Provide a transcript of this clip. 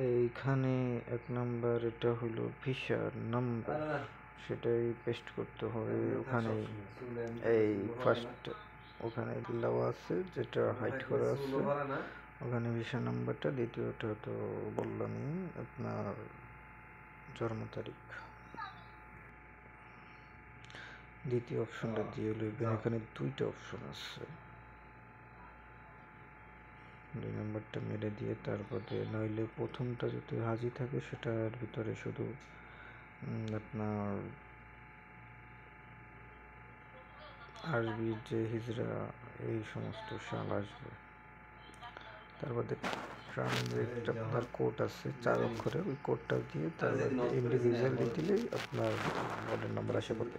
এইখানে ১ নাম্বার এটা হলো ভিসার নাম্বার, সেটাই পেস্ট করতে হবে ওখানে। এই ফার্স্ট ওখানে দেওয়া আছে, যেটা হাইড করা আছে ওখানে ভিসা নাম্বারটা। দ্বিতীয়টা তো বললামই, আপনার জন্ম তারিখ। দ্বিতীয় অপশনটা দিয়ে লইবেন। এখানে 2টা অপশন আছে, 2 নাম্বারটা মেরে দিয়ে তারপরে, নইলে প্রথমটা যদি হাজি থাকে সেটার ভিতরে শুধু আপনার আরবির যে হিজরা এই সমস্ত সাল আসবে। তারপরে ট্রানজিট আপনার কোড আছে 4 অক্ষরের, ওই কোডটা দিয়ে তারপর ইন্ডিভিজুয়ালি দিলেই আপনার অর্ডার নাম্বার আসে পড়বে।